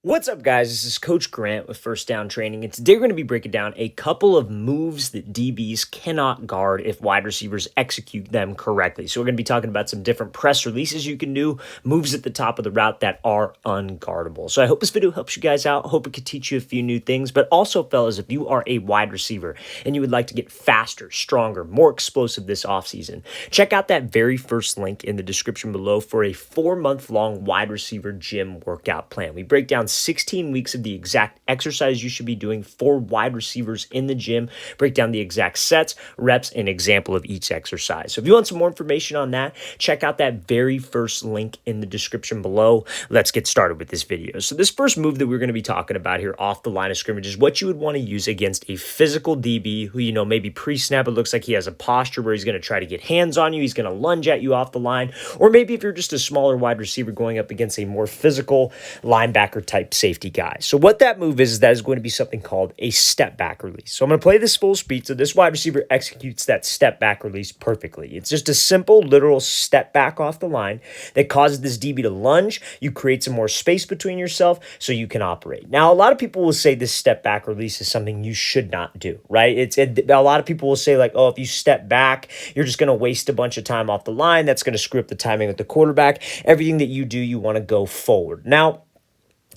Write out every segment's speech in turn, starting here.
What's up, guys? This is Coach Grant with First Down Training, and today we're going to be breaking down a couple of moves that DBs cannot guard if wide receivers execute them correctly. So we're going to be talking about some different press releases you can do, moves at the top of the route that are unguardable. So I hope this video helps you guys out. I hope it could teach you a few new things, but also, fellas, if you are a wide receiver and you would like to get faster, stronger, more explosive this offseason, check out that very first link in the description below for a 4-month-long wide receiver gym workout plan. We break down 16 weeks of the exact exercise you should be doing for wide receivers in the gym, break down the exact sets, reps, and example of each exercise. So if you want some more information on that, check out that very first link in the description below. Let's get started with this video. So this first move that we're going to be talking about here off the line of scrimmage is what you would want to use against a physical DB who, maybe pre-snap it looks like he has a posture where he's going to try to get hands on you, he's going to lunge at you off the line, or maybe if you're just a smaller wide receiver going up against a more physical linebacker type safety guy. So what that move is that is going to be something called a step back release. So I'm going to play this full speed. So this wide receiver executes that step back release perfectly. It's just a simple, literal step back off the line that causes this DB to lunge. You create some more space between yourself so you can operate. Now, a lot of people will say this step back release is something you should not do, right? A lot of people will say like, oh, if you step back, you're just going to waste a bunch of time off the line. That's going to screw up the timing with the quarterback. Everything that you do, you want to go forward. Now,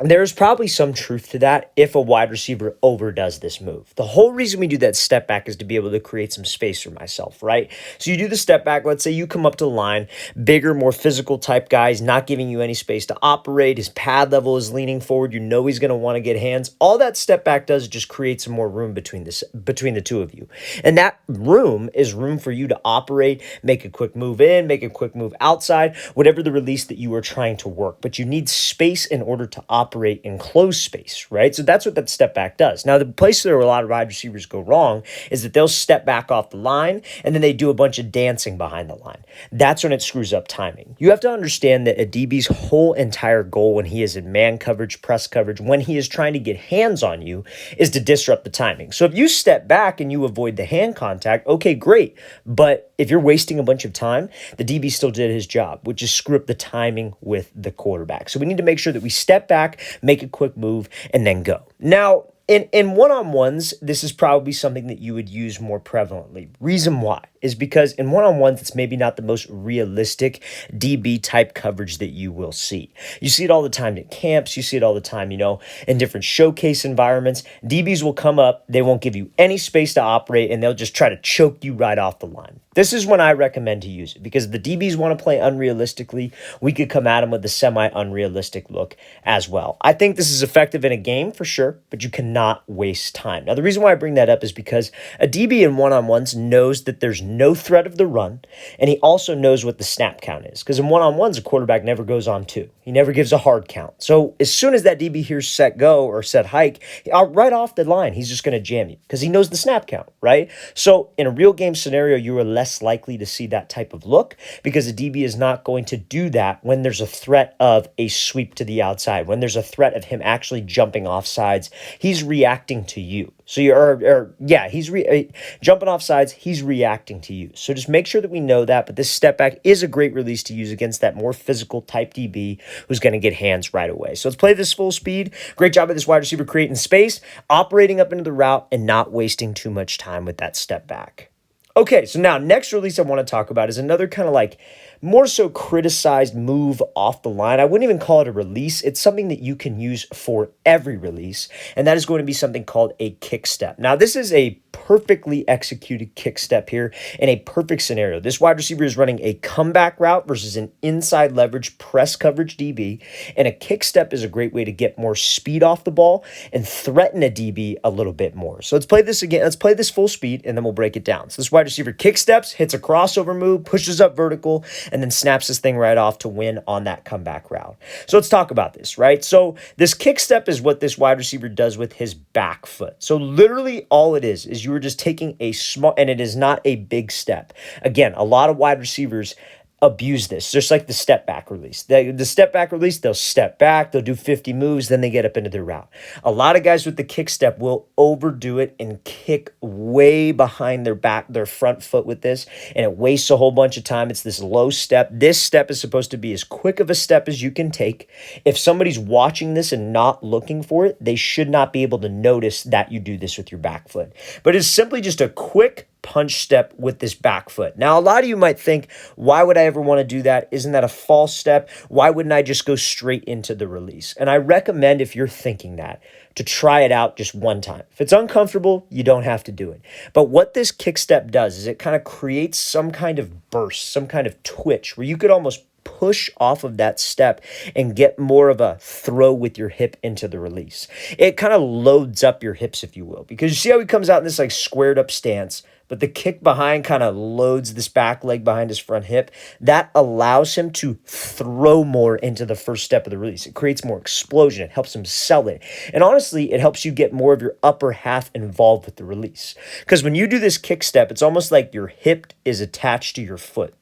there's probably some truth to that if a wide receiver overdoes this move. The whole reason we do that step back is to be able to create some space for myself, right? So you do the step back. Let's say you come up to the line, bigger, more physical type guy. He's not giving you any space to operate. His pad level is leaning forward. You know he's going to want to get hands. All that step back does is just create some more room between the two of you. And that room is room for you to operate, make a quick move in, make a quick move outside, whatever the release that you are trying to work. But you need space in order to operate in closed space, right? So that's what that step back does. Now, the place where a lot of wide receivers go wrong is that they'll step back off the line and then they do a bunch of dancing behind the line. That's when it screws up timing. You have to understand that a DB's whole entire goal when he is in man coverage, press coverage, when he is trying to get hands on you is to disrupt the timing. So if you step back and you avoid the hand contact, okay, great. But if you're wasting a bunch of time, the DB still did his job, which is screw up the timing with the quarterback. So we need to make sure that we step back, make a quick move, and then go. Now, in one-on-ones, this is probably something that you would use more prevalently. Reason why is because in one-on-ones, it's maybe not the most realistic DB type coverage that you will see. You see it all the time at camps. You see it all the time, in different showcase environments. DBs will come up. They won't give you any space to operate, and they'll just try to choke you right off the line. This is when I recommend to use it because if the DBs want to play unrealistically, we could come at them with a semi-unrealistic look as well. I think this is effective in a game for sure, but you cannot waste time. Now, the reason why I bring that up is because a DB in one-on-ones knows that there's no threat of the run, and he also knows what the snap count is because in one-on-ones, a quarterback never goes on two. He never gives a hard count. So as soon as that DB hears set go or set hike, right off the line, he's just going to jam you because he knows the snap count, right? So in a real game scenario, you are less likely to see that type of look because a DB is not going to do that when there's a threat of a sweep to the outside, when there's a threat of him actually jumping off sides. He's reacting to you. So he's jumping off sides. He's reacting to you. So just make sure that we know that. But this step back is a great release to use against that more physical type DB who's going to get hands right away. So let's play this full speed. Great job of this wide receiver creating space, operating up into the route, and not wasting too much time with that step back. Okay, so now next release I want to talk about is another kind of like more so criticized move off the line. I wouldn't even call it a release. It's something that you can use for every release, and that is going to be something called a kick step. Now, this is a perfectly executed kick step here in a perfect scenario. This wide receiver is running a comeback route versus an inside leverage press coverage DB, and a kick step is a great way to get more speed off the ball and threaten a DB a little bit more. So let's play this again. Let's play this full speed, and then we'll break it down. So this wide receiver kick steps, hits a crossover move, pushes up vertical, and then snaps this thing right off to win on that comeback route. So let's talk about this, right? So this kick step is what this wide receiver does with his back foot. So literally all it is you are just taking a small, and it is not a big step. Again, a lot of wide receivers abuse this, just like the step back release. The step back release, they'll step back, they'll do 50 moves, then they get up into their route. A lot of guys with the kick step will overdo it and kick way behind their front foot with this, and it wastes a whole bunch of time. It's this low step. This step is supposed to be as quick of a step as you can take. If somebody's watching this and not looking for it, they should not be able to notice that you do this with your back foot. But it's simply just a quick punch step with this back foot. Now, a lot of you might think, why would I ever want to do that? Isn't that a false step? Why wouldn't I just go straight into the release? And I recommend, if you're thinking that, to try it out just one time. If it's uncomfortable, you don't have to do it. But what this kick step does is it kind of creates some kind of burst, some kind of twitch where you could almost push off of that step and get more of a throw with your hip into the release. It kind of loads up your hips, if you will, because you see how he comes out in this like squared up stance, but the kick behind kind of loads this back leg behind his front hip. That allows him to throw more into the first step of the release. It creates more explosion. It helps him sell it. And honestly, it helps you get more of your upper half involved with the release. Because when you do this kick step, it's almost like your hip is attached to your foot.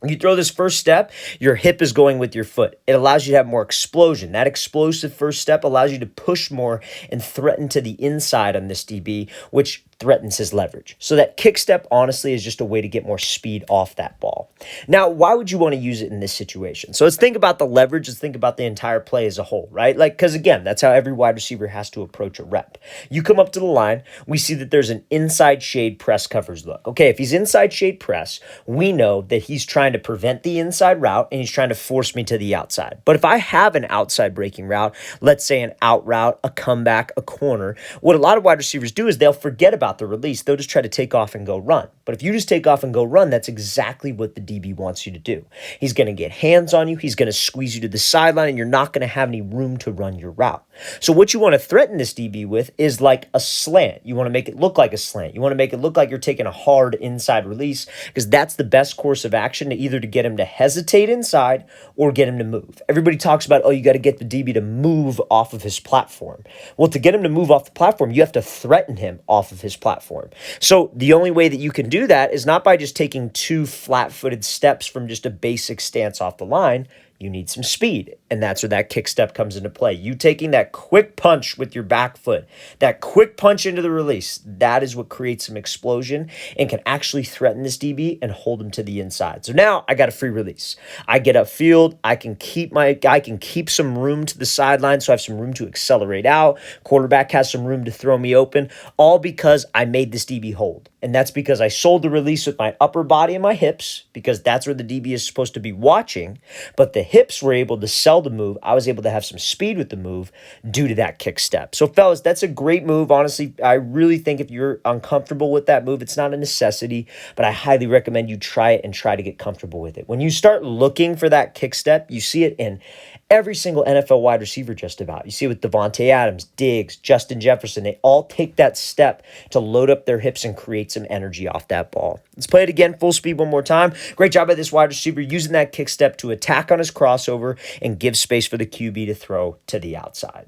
You throw this first step, your hip is going with your foot. It allows you to have more explosion. That explosive first step allows you to push more and threaten to the inside on this DB, which threatens his leverage. So that kick step, honestly, is just a way to get more speed off that ball. Now, why would you want to use it in this situation? So let's think about the leverage. Let's think about the entire play as a whole, right? Like, because again, that's how every wide receiver has to approach a rep. You come up to the line, we see that there's an inside shade press coverage look. Okay, if he's inside shade press, we know that he's trying to prevent the inside route and he's trying to force me to the outside. But if I have an outside breaking route, let's say an out route, a comeback, a corner, what a lot of wide receivers do is they'll forget about the release. They'll just try to take off and go run. But if you just take off and go run, that's exactly what the DB wants you to do. He's going to get hands on you. He's going to squeeze you to the sideline, and you're not going to have any room to run your route. So what you want to threaten this DB with is like a slant. You want to make it look like a slant. You want to make it look like you're taking a hard inside release, because that's the best course of action, to either to get him to hesitate inside or get him to move. Everybody talks about, oh, you got to get the DB to move off of his platform. Well, to get him to move off the platform, you have to threaten him off of his platform. So the only way that you can do that is not by just taking two flat-footed steps from just a basic stance off the line. You need some speed, and that's where that kick step comes into play. You taking that quick punch with your back foot, that quick punch into the release, that is what creates some explosion and can actually threaten this DB and hold him to the inside. So now I got a free release. I get upfield. I can keep some room to the sideline, so I have some room to accelerate out. Quarterback has some room to throw me open, all because I made this DB hold. And that's because I sold the release with my upper body and my hips, because that's where the DB is supposed to be watching. But the hips were able to sell the move. I was able to have some speed with the move due to that kick step. So fellas, that's a great move. Honestly, I really think if you're uncomfortable with that move, it's not a necessity, but I highly recommend you try it and try to get comfortable with it. When you start looking for that kick step, you see it in every single NFL wide receiver just about. You see it with Devontae Adams, Diggs, Justin Jefferson. They all take that step to load up their hips and create some energy off that ball. Let's play it again, full speed one more time. Great job by this wide receiver using that kick step to attack on his crossover and give space for the QB to throw to the outside.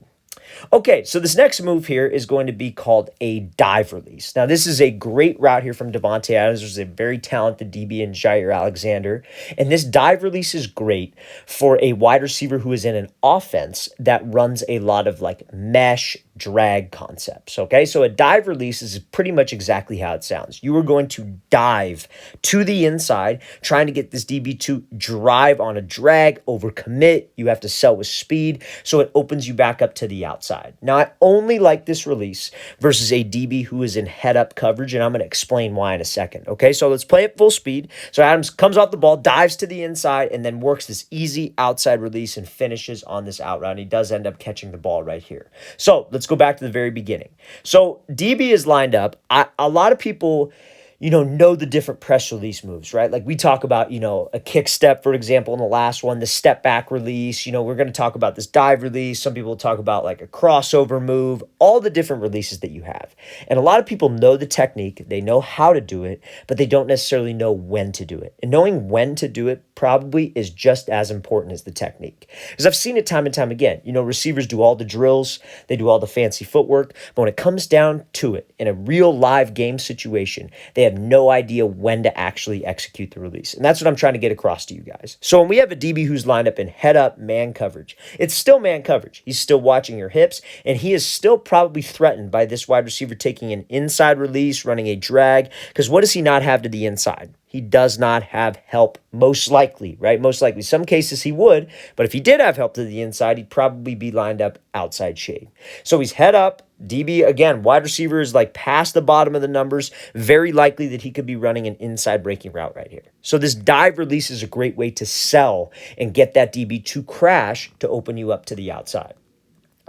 Okay, so this next move here is going to be called a dive release. Now, this is a great route here from Devontae Adams. There's a very talented DB in Jair Alexander. And this dive release is great for a wide receiver who is in an offense that runs a lot of like mesh drag concepts. Okay, so a dive release is pretty much exactly how it sounds. You are going to dive to the inside, trying to get this DB to drive on a drag, overcommit. You have to sell with speed, so it opens you back up to the outside. Now, I only like this release versus a DB who is in head-up coverage, and I'm going to explain why in a second. Okay, so let's play at full speed. So Adams comes off the ball, dives to the inside, and then works this easy outside release and finishes on this out route. And he does end up catching the ball right here. So let's go back to the very beginning. So DB is lined up. A lot of people, know the different press release moves, right? Like we talk about, a kick step, for example, in the last one, the step back release. We're going to talk about this dive release. Some people talk about like a crossover move, all the different releases that you have. And a lot of people know the technique. They know how to do it, but they don't necessarily know when to do it. And knowing when to do it probably is just as important as the technique. Because I've seen it time and time again. Receivers do all the drills. They do all the fancy footwork. But when it comes down to it, in a real live game situation, they have have no idea when to actually execute the release. And that's what I'm trying to get across to you guys. So when we have a DB who's lined up in head up man coverage, it's still man coverage. He's still watching your hips, and he is still probably threatened by this wide receiver taking an inside release, running a drag, because what does he not have to the inside? He does not have help, most likely, right? Most likely. Some cases he would, but if he did have help to the inside, he'd probably be lined up outside shade. So he's head up. DB, again, wide receiver is like past the bottom of the numbers. Very likely that he could be running an inside breaking route right here. So this dive release is a great way to sell and get that DB to crash to open you up to the outside.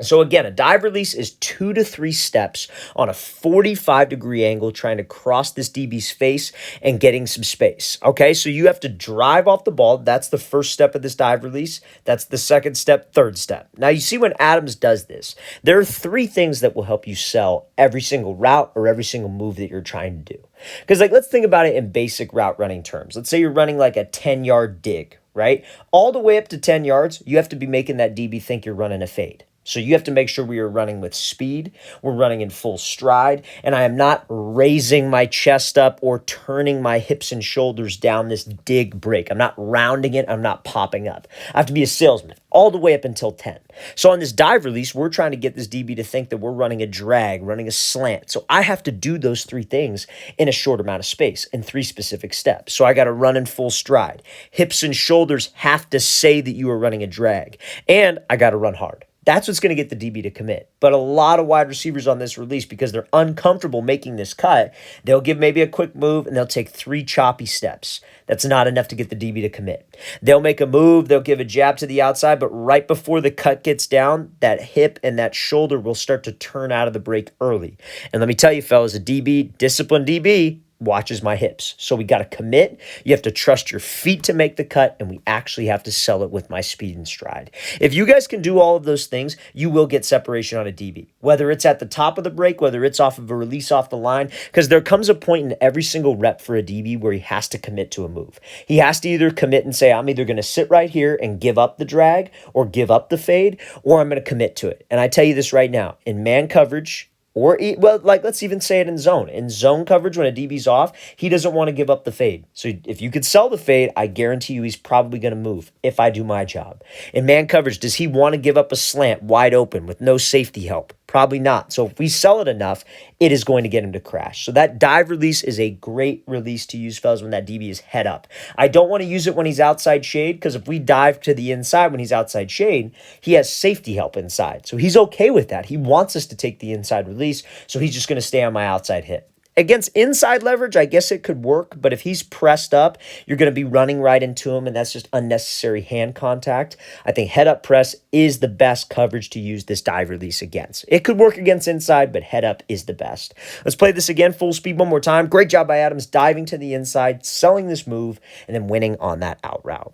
So again, a dive release is 2 to 3 steps on a 45-degree angle trying to cross this DB's face and getting some space. Okay, so you have to drive off the ball. That's the first step of this dive release. That's the second step, third step. Now you see when Adams does this, there are 3 things that will help you sell every single route or every single move that you're trying to do. Because let's think about it in basic route running terms. Let's say you're running like a 10-yard dig, right? All the way up to 10 yards, you have to be making that DB think you're running a fade. So you have to make sure we are running with speed, we're running in full stride, and I am not raising my chest up or turning my hips and shoulders down this dig break. I'm not rounding it, I'm not popping up. I have to be a salesman all the way up until 10. So on this dive release, we're trying to get this DB to think that we're running a drag, running a slant. So I have to do those 3 things in a short amount of space in 3 specific steps. So I got to run in full stride. Hips and shoulders have to say that you are running a drag, and I got to run hard. That's what's going to get the DB to commit. But a lot of wide receivers on this release, because they're uncomfortable making this cut, they'll give maybe a quick move and they'll take 3 choppy steps. That's not enough to get the DB to commit. They'll make a move, they'll give a jab to the outside, but right before the cut gets down, that hip and that shoulder will start to turn out of the break early. And let me tell you, fellas, a DB, disciplined DB, watches my hips. So we got to commit. You have to trust your feet to make the cut, and we actually have to sell it with my speed and stride. If you guys can do all of those things, you will get separation on a DB, whether it's at the top of the break, whether it's off of a release off the line, because there comes a point in every single rep for a DB where he has to commit to a move. He has to either commit and say, I'm either going to sit right here and give up the drag or give up the fade, or I'm going to commit to it. And I tell you this right now, in man coverage, let's even say it in zone. In zone coverage, when a DB's off, he doesn't want to give up the fade. So if you could sell the fade, I guarantee you he's probably going to move if I do my job. In man coverage, does he want to give up a slant wide open with no safety help? Probably not. So if we sell it enough, it is going to get him to crash. So that dive release is a great release to use, fellas, when that DB is head up. I don't want to use it when he's outside shade, because if we dive to the inside when he's outside shade, he has safety help inside. So he's okay with that. He wants us to take the inside release, so he's just going to stay on my outside hip. Against inside leverage, I guess it could work, but if he's pressed up, you're going to be running right into him, and that's just unnecessary hand contact. I think head-up press is the best coverage to use this dive release against. It could work against inside, but head-up is the best. Let's play this again, full speed one more time. Great job by Adams diving to the inside, selling this move, and then winning on that out route.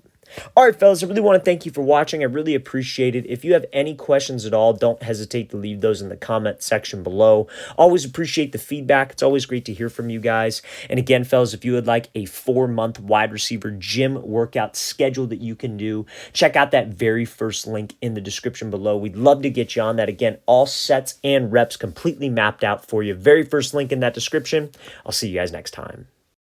All right, fellas, I really want to thank you for watching. I really appreciate it. If you have any questions at all, don't hesitate to leave those in the comment section below. Always appreciate the feedback. It's always great to hear from you guys. And again, fellas, if you would like a 4-month wide receiver gym workout schedule that you can do, check out that very first link in the description below. We'd love to get you on that. Again, all sets and reps completely mapped out for you. Very first link in that description. I'll see you guys next time.